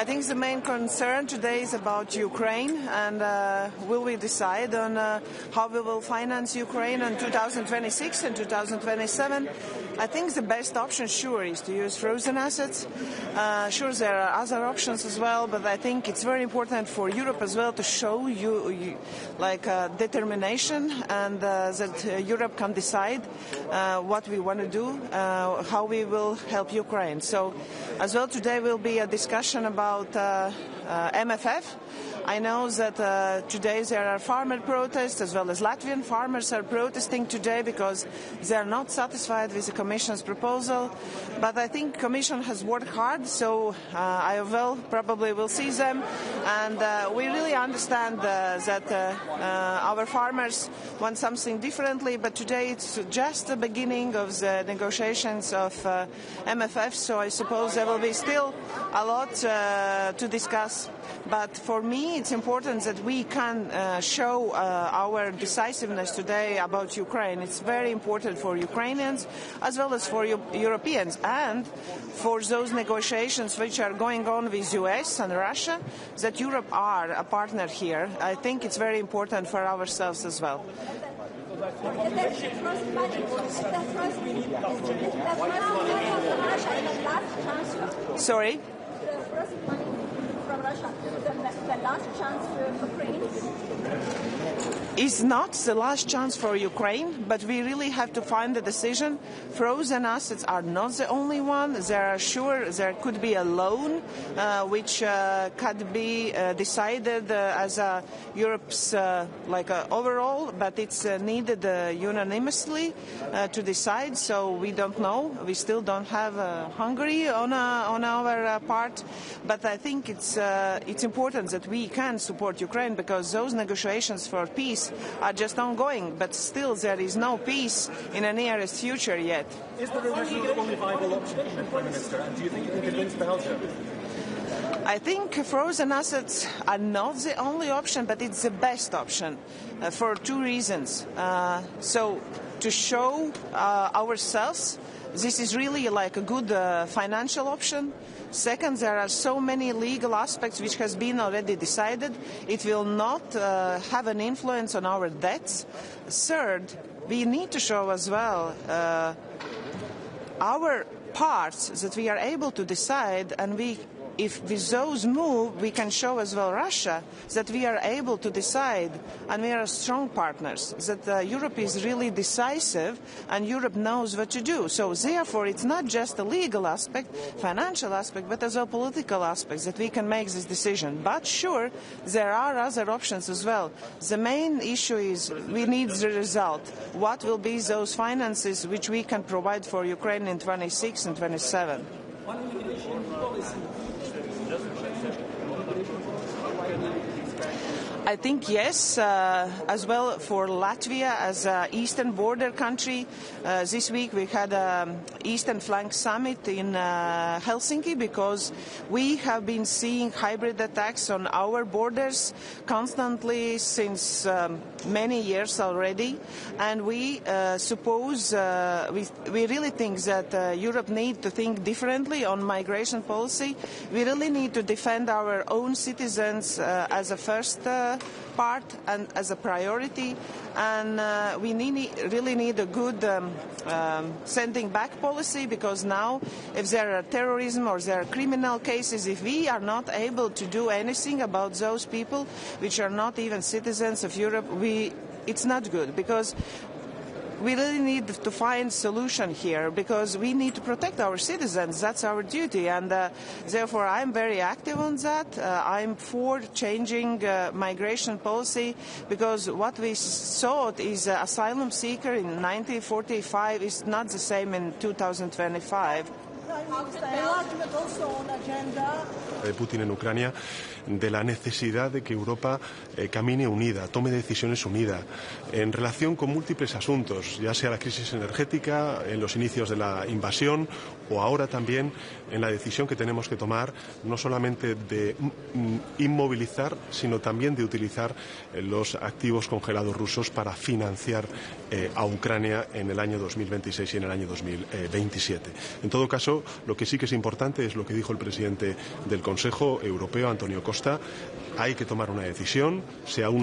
think the main concern today is about Ukraine, and will we decide on how we will finance Ukraine in 2026 and 2027? I think the best option, sure, is to use frozen assets. Sure, there are other options as well, but I think it's very important for Europe as well to show determination, and that Europe can decide what we want to do, how we will help Ukraine. So, as well, today will be a discussion about MFF. I know that today there are farmer protests, as well as Latvian farmers are protesting today because they are not satisfied with the Commission's proposal. But I think the Commission has worked hard, so I probably will see them. And we really understand that our farmers want something differently, but today it's just the beginning of the negotiations of MFF, so I suppose there will be still a lot to discuss. But for me, it's important that we can show our decisiveness today about Ukraine. It's very important for Ukrainians as well as for Europeans, and for those negotiations which are going on with US and Russia, that Europe are a partner here. I think it's very important for ourselves as well. Sorry? The last chance for Ukraine? Is not the last chance for Ukraine, but we really have to find a decision. Frozen assets are not the only one. There could be a loan which could be decided as Europe's overall, but it's needed unanimously to decide. So we don't know. We still don't have Hungary on our part, but I think it's important that we can support Ukraine, because those negotiations for peace are just ongoing, but still there is no peace in the nearest future yet. Is the the only viable option, Prime Minister, and do you think you can convince Belgium? I think frozen assets are not the only option, but it's the best option for two reasons. So to show ourselves, this is really like a good financial option. Second, there are so many legal aspects which has been already decided. It will not have an influence on our debts. Third, we need to show as well our parts that we are able to decide, and if with those move, we can show as well Russia that we are able to decide, and we are strong partners, that Europe is really decisive and Europe knows what to do. So therefore, it's not just a legal aspect, financial aspect, but as well political aspects that we can make this decision. But sure, there are other options as well. The main issue is we need the result. What will be those finances which we can provide for Ukraine in 26 and 27? I think yes, as well for Latvia as an eastern border country. This week we had an Eastern Flank Summit in Helsinki, because we have been seeing hybrid attacks on our borders constantly since many years already, and we we really think that Europe needs to think differently on migration policy. We really need to defend our own citizens as a first part and as a priority, and we really need a good sending back policy, because now if there are terrorism or there are criminal cases, if we are not able to do anything about those people which are not even citizens of Europe, it's not good, because we really need to find a solution here, because we need to protect our citizens. That's our duty, and therefore I'm very active on that. I'm for changing migration policy, because what we thought is asylum seeker in 1945 is not the same in 2025. Enlargement also on agenda. De Putin en Ucrania, de la necesidad de que Europa camine unida, tome decisiones unidas en relación con múltiples asuntos, ya sea la crisis energética, en los inicios de la invasión, o ahora también en la decisión que tenemos que tomar, no solamente de inmovilizar, sino también de utilizar los activos congelados rusos para financiar a Ucrania en el año 2026 y en el año 2027. En todo caso, Lo que sí que es importante es lo que dijo el presidente del Consejo Europeo, Antonio Costa. Hay que tomar una decisión, sea